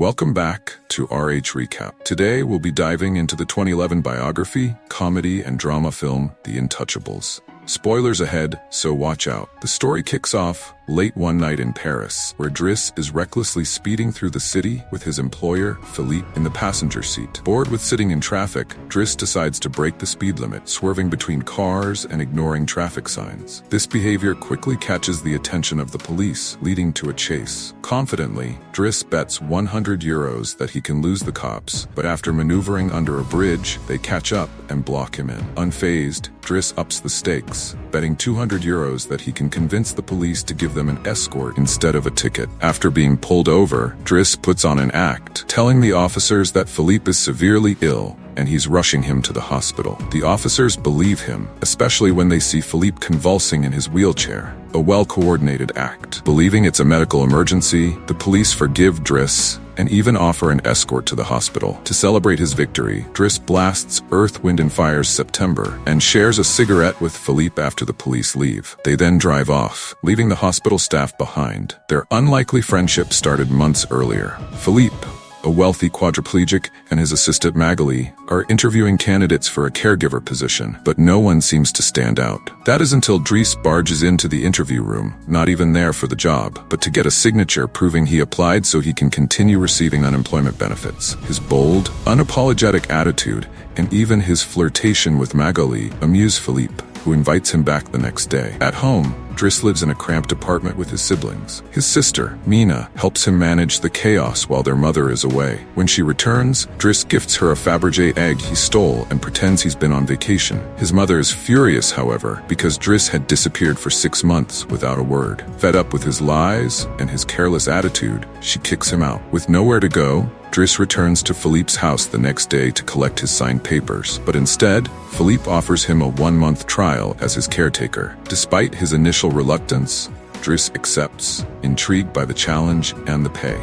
Welcome back to RH Recap. Today we'll be diving into the 2011 biography, comedy, and drama film, The Untouchables. Spoilers ahead, so watch out. The story kicks off late one night in Paris, where Driss is recklessly speeding through the city with his employer, Philippe, in the passenger seat. Bored with sitting in traffic, Driss decides to break the speed limit, swerving between cars and ignoring traffic signs. This behavior quickly catches the attention of the police, leading to a chase. Confidently, Driss bets €100 that he can lose the cops, but after maneuvering under a bridge, they catch up and block him in. Unfazed, Driss ups the stakes, betting €200 that he can convince the police to give them an escort instead of a ticket. After being pulled over, Driss puts on an act, telling the officers that Philippe is severely ill and he's rushing him to the hospital. The officers believe him, especially when they see Philippe convulsing in his wheelchair. A well-coordinated act. Believing it's a medical emergency, the police forgive Driss and even offer an escort to the hospital. To celebrate his victory, Driss blasts Earth, Wind & Fire's September and shares a cigarette with Philippe after the police leave. They then drive off, leaving the hospital staff behind. Their unlikely friendship started months earlier. Philippe, a wealthy quadriplegic, and his assistant Magali are interviewing candidates for a caregiver position, but no one seems to stand out. That is until Driss barges into the interview room, not even there for the job, but to get a signature proving he applied so he can continue receiving unemployment benefits. His bold, unapologetic attitude, and even his flirtation with Magali amuse Philippe, who invites him back the next day. At home, Driss lives in a cramped apartment with his siblings. His sister, Mina, helps him manage the chaos while their mother is away. When she returns, Driss gifts her a Fabergé egg he stole and pretends he's been on vacation. His mother is furious, however, because Driss had disappeared for 6 months without a word. Fed up with his lies and his careless attitude, she kicks him out. With nowhere to go, Driss returns to Philippe's house the next day to collect his signed papers, but instead, Philippe offers him a 1-month trial as his caretaker. Despite his initial reluctance, Driss accepts, intrigued by the challenge and the pay.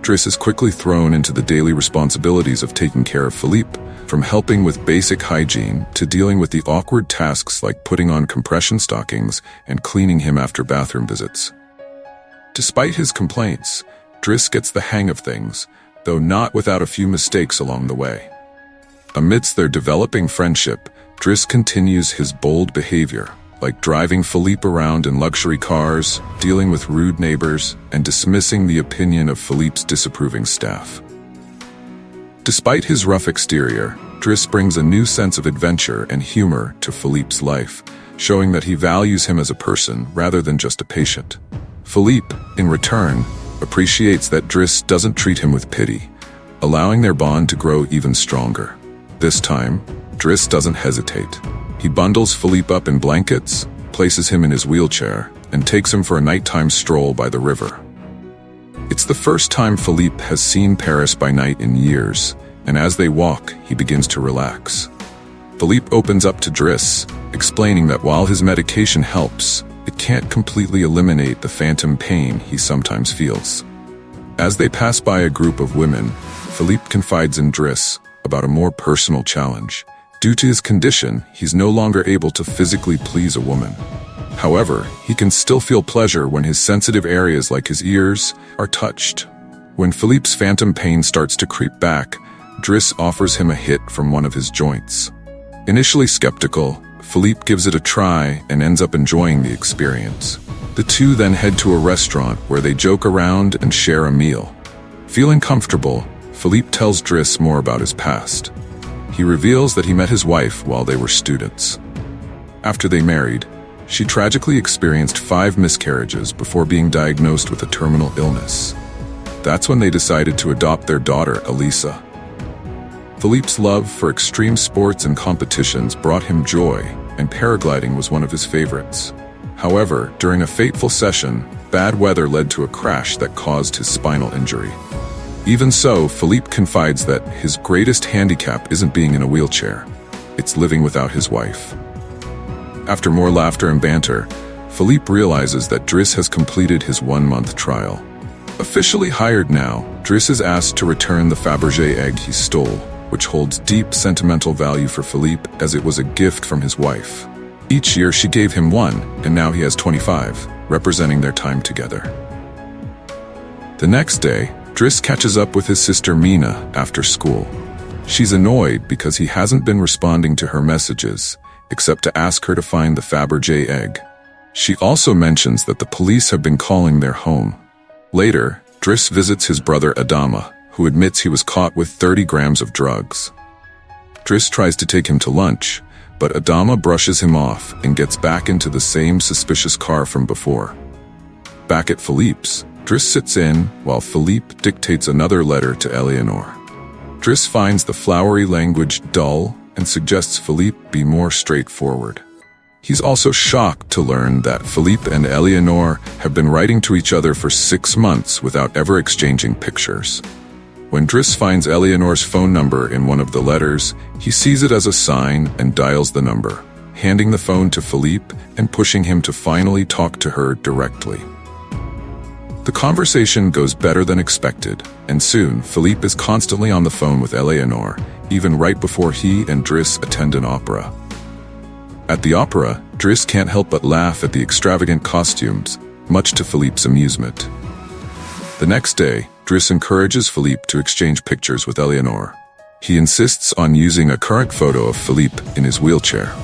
Driss is quickly thrown into the daily responsibilities of taking care of Philippe, from helping with basic hygiene to dealing with the awkward tasks like putting on compression stockings and cleaning him after bathroom visits. Despite his complaints, Driss gets the hang of things, though not without a few mistakes along the way. Amidst their developing friendship, Driss continues his bold behavior, like driving Philippe around in luxury cars, dealing with rude neighbors, and dismissing the opinion of Philippe's disapproving staff. Despite his rough exterior, Driss brings a new sense of adventure and humor to Philippe's life, showing that he values him as a person rather than just a patient. Philippe, in return, appreciates that Driss doesn't treat him with pity, allowing their bond to grow even stronger. This time, Driss doesn't hesitate. He bundles Philippe up in blankets, places him in his wheelchair, and takes him for a nighttime stroll by the river. It's the first time Philippe has seen Paris by night in years, and as they walk, he begins to relax. Philippe opens up to Driss, explaining that while his medication helps, it can't completely eliminate the phantom pain he sometimes feels. As they pass by a group of women, Philippe confides in Driss about a more personal challenge. Due to his condition, he's no longer able to physically please a woman. However, he can still feel pleasure when his sensitive areas like his ears are touched. When Philippe's phantom pain starts to creep back, Driss offers him a hit from one of his joints. Initially skeptical, Philippe gives it a try and ends up enjoying the experience. The two then head to a restaurant where they joke around and share a meal. Feeling comfortable, Philippe tells Driss more about his past. He reveals that he met his wife while they were students. After they married, she tragically experienced 5 miscarriages before being diagnosed with a terminal illness. That's when they decided to adopt their daughter, Elisa. Philippe's love for extreme sports and competitions brought him joy, and paragliding was one of his favorites. However, during a fateful session, bad weather led to a crash that caused his spinal injury. Even so, Philippe confides that his greatest handicap isn't being in a wheelchair, it's living without his wife. After more laughter and banter, Philippe realizes that Driss has completed his 1-month trial. Officially hired now, Driss is asked to return the Fabergé egg he stole, which holds deep sentimental value for Philippe as it was a gift from his wife. Each year she gave him one, and now he has 25, representing their time together. The next day, Driss catches up with his sister Mina after school. She's annoyed because he hasn't been responding to her messages, except to ask her to find the Fabergé egg. She also mentions that the police have been calling their home. Later, Driss visits his brother Adama, who admits he was caught with 30 grams of drugs. Driss tries to take him to lunch, but Adama brushes him off and gets back into the same suspicious car from before. Back at Philippe's, Driss sits in while Philippe dictates another letter to Eleanor. Driss finds the flowery language dull and suggests Philippe be more straightforward. He's also shocked to learn that Philippe and Eleanor have been writing to each other for 6 months without ever exchanging pictures. When Driss finds Eleanor's phone number in one of the letters, he sees it as a sign and dials the number, handing the phone to Philippe and pushing him to finally talk to her directly. The conversation goes better than expected, and soon Philippe is constantly on the phone with Eleanor, even right before he and Driss attend an opera. At the opera, Driss can't help but laugh at the extravagant costumes, much to Philippe's amusement. The next day, Driss encourages Philippe to exchange pictures with Eleanor. He insists on using a current photo of Philippe in his wheelchair.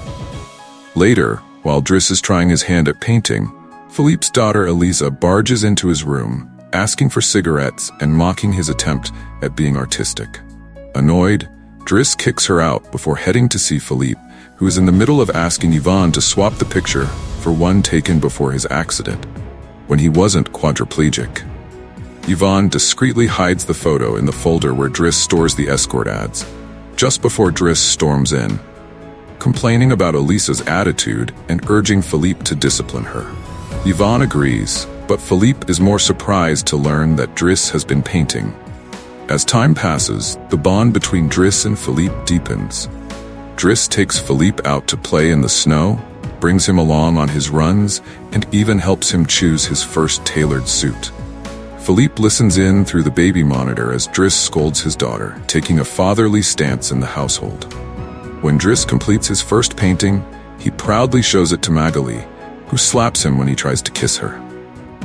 Later, while Driss is trying his hand at painting, Philippe's daughter Elisa barges into his room, asking for cigarettes and mocking his attempt at being artistic. Annoyed, Driss kicks her out before heading to see Philippe, who is in the middle of asking Yvonne to swap the picture for one taken before his accident, when he wasn't quadriplegic. Yvonne discreetly hides the photo in the folder where Driss stores the escort ads, just before Driss storms in, complaining about Elisa's attitude and urging Philippe to discipline her. Yvonne agrees, but Philippe is more surprised to learn that Driss has been painting. As time passes, the bond between Driss and Philippe deepens. Driss takes Philippe out to play in the snow, brings him along on his runs, and even helps him choose his first tailored suit. Philippe listens in through the baby monitor as Driss scolds his daughter, taking a fatherly stance in the household. When Driss completes his first painting, he proudly shows it to Magali, who slaps him when he tries to kiss her.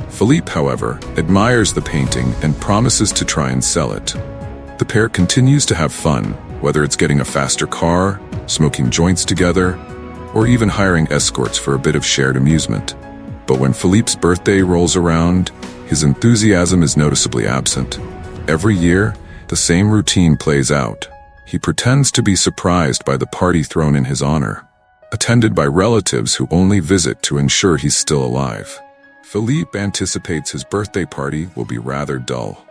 Philippe, however, admires the painting and promises to try and sell it. The pair continues to have fun, whether it's getting a faster car, smoking joints together, or even hiring escorts for a bit of shared amusement. But when Philippe's birthday rolls around, his enthusiasm is noticeably absent. Every year, the same routine plays out. He pretends to be surprised by the party thrown in his honor, attended by relatives who only visit to ensure he's still alive. Philippe anticipates his birthday party will be rather dull.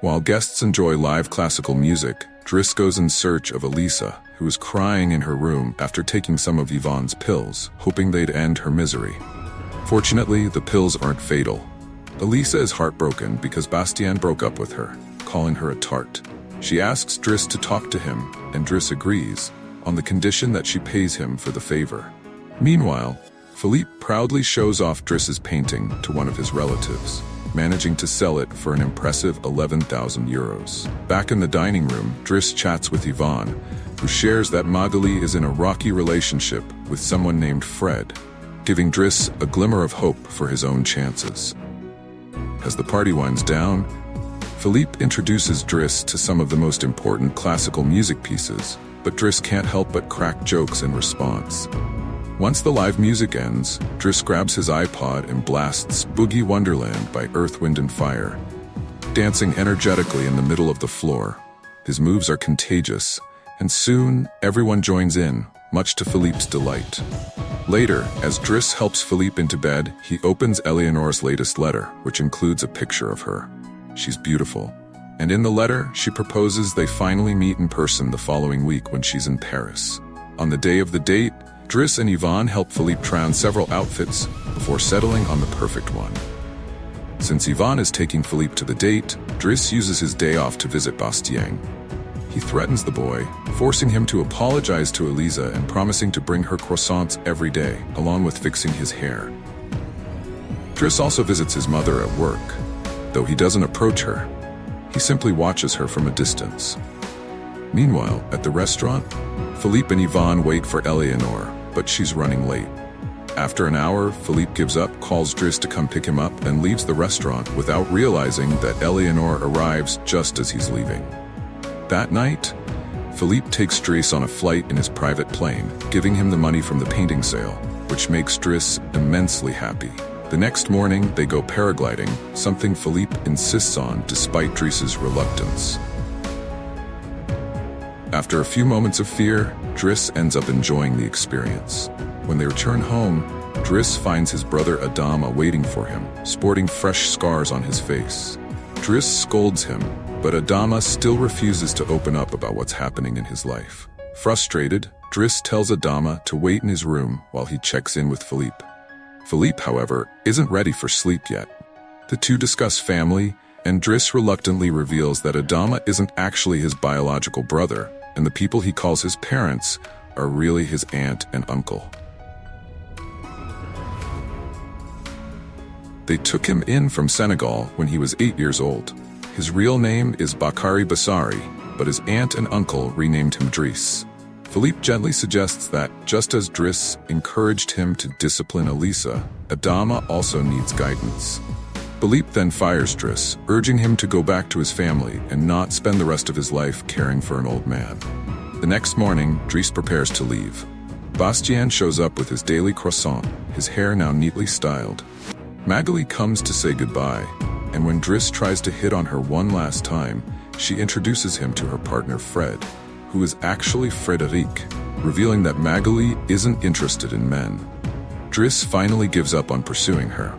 While guests enjoy live classical music, Driss goes in search of Elisa, who is crying in her room after taking some of Yvonne's pills, hoping they'd end her misery. Fortunately, the pills aren't fatal. Elisa is heartbroken because Bastien broke up with her, calling her a tart. She asks Driss to talk to him, and Driss agrees, on the condition that she pays him for the favor. Meanwhile, Philippe proudly shows off Driss's painting to one of his relatives, managing to sell it for an impressive 11,000 euros. Back in the dining room, Driss chats with Yvonne, who shares that Magali is in a rocky relationship with someone named Fred, giving Driss a glimmer of hope for his own chances. As the party winds down, Philippe introduces Driss to some of the most important classical music pieces, but Driss can't help but crack jokes in response. Once the live music ends, Driss grabs his iPod and blasts Boogie Wonderland by Earth, Wind & Fire, dancing energetically in the middle of the floor. His moves are contagious, and soon everyone joins in, much to Philippe's delight. Later, as Driss helps Philippe into bed, he opens Eleanor's latest letter, which includes a picture of her. She's beautiful, and in the letter, she proposes they finally meet in person the following week when she's in Paris. On the day of the date, Driss and Yvonne help Philippe try on several outfits before settling on the perfect one. Since Yvonne is taking Philippe to the date, Driss uses his day off to visit Bastien. He threatens the boy, forcing him to apologize to Elisa and promising to bring her croissants every day, along with fixing his hair. Driss also visits his mother at work. Though he doesn't approach her, he simply watches her from a distance. Meanwhile, at the restaurant, Philippe and Yvonne wait for Eleanor, but she's running late. After an hour, Philippe gives up, calls Driss to come pick him up, and leaves the restaurant without realizing that Eleanor arrives just as he's leaving. That night, Philippe takes Driss on a flight in his private plane, giving him the money from the painting sale, which makes Driss immensely happy. The next morning, they go paragliding, something Philippe insists on despite Driss's reluctance. After a few moments of fear, Driss ends up enjoying the experience. When they return home, Driss finds his brother Adama waiting for him, sporting fresh scars on his face. Driss scolds him, but Adama still refuses to open up about what's happening in his life. Frustrated, Driss tells Adama to wait in his room while he checks in with Philippe. Philippe, however, isn't ready for sleep yet. The two discuss family, and Driss reluctantly reveals that Adama isn't actually his biological brother, and the people he calls his parents are really his aunt and uncle. They took him in from Senegal when he was 8 years old. His real name is Bakari Basari, but his aunt and uncle renamed him Driss. Philippe gently suggests that, just as Driss encouraged him to discipline Elisa, Adama also needs guidance. Philippe then fires Driss, urging him to go back to his family and not spend the rest of his life caring for an old man. The next morning, Driss prepares to leave. Bastien shows up with his daily croissant, his hair now neatly styled. Magali comes to say goodbye, and when Driss tries to hit on her one last time, she introduces him to her partner Fred, who is actually Frederic, revealing that Magali isn't interested in men. Driss finally gives up on pursuing her.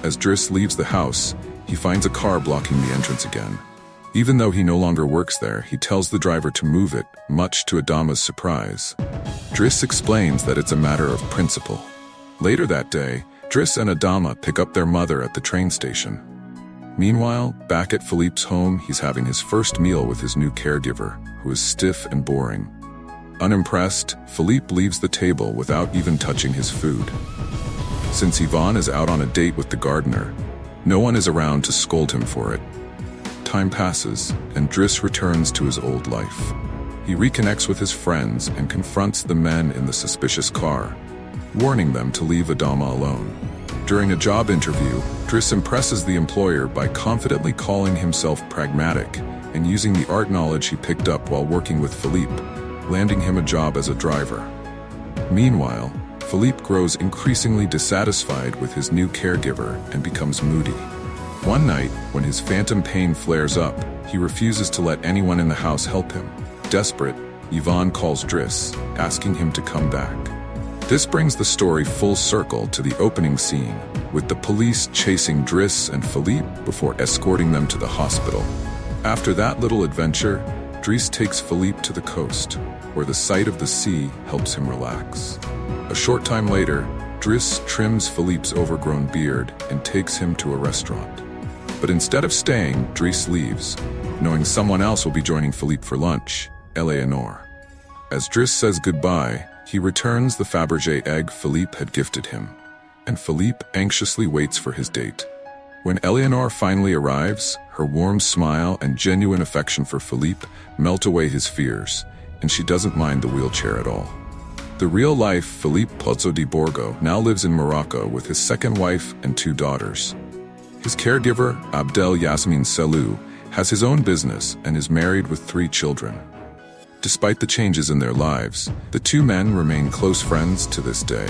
As Driss leaves the house, he finds a car blocking the entrance again. Even though he no longer works there, he tells the driver to move it, much to Adama's surprise. Driss explains that it's a matter of principle. Later that day, Driss and Adama pick up their mother at the train station. Meanwhile, back at Philippe's home, he's having his first meal with his new caregiver, who is stiff and boring. Unimpressed, Philippe leaves the table without even touching his food. Since Yvonne is out on a date with the gardener, no one is around to scold him for it. Time passes, and Driss returns to his old life. He reconnects with his friends and confronts the men in the suspicious car, warning them to leave Adama alone. During a job interview, Driss impresses the employer by confidently calling himself pragmatic and using the art knowledge he picked up while working with Philippe, landing him a job as a driver. Meanwhile, Philippe grows increasingly dissatisfied with his new caregiver and becomes moody. One night, when his phantom pain flares up, he refuses to let anyone in the house help him. Desperate, Yvonne calls Driss, asking him to come back. This brings the story full circle to the opening scene, with the police chasing Driss and Philippe before escorting them to the hospital. After that little adventure, Driss takes Philippe to the coast, where the sight of the sea helps him relax. A short time later, Driss trims Philippe's overgrown beard and takes him to a restaurant. But instead of staying, Driss leaves, knowing someone else will be joining Philippe for lunch, Eleanor. As Driss says goodbye, he returns the Fabergé egg Philippe had gifted him, and Philippe anxiously waits for his date. When Eleanor finally arrives, her warm smile and genuine affection for Philippe melt away his fears, and she doesn't mind the wheelchair at all. The real-life Philippe Pozzo di Borgo now lives in Morocco with his second wife and 2 daughters. His caregiver, Abdel Yasmin Selou, has his own business and is married with 3 children. Despite the changes in their lives, the 2 men remain close friends to this day.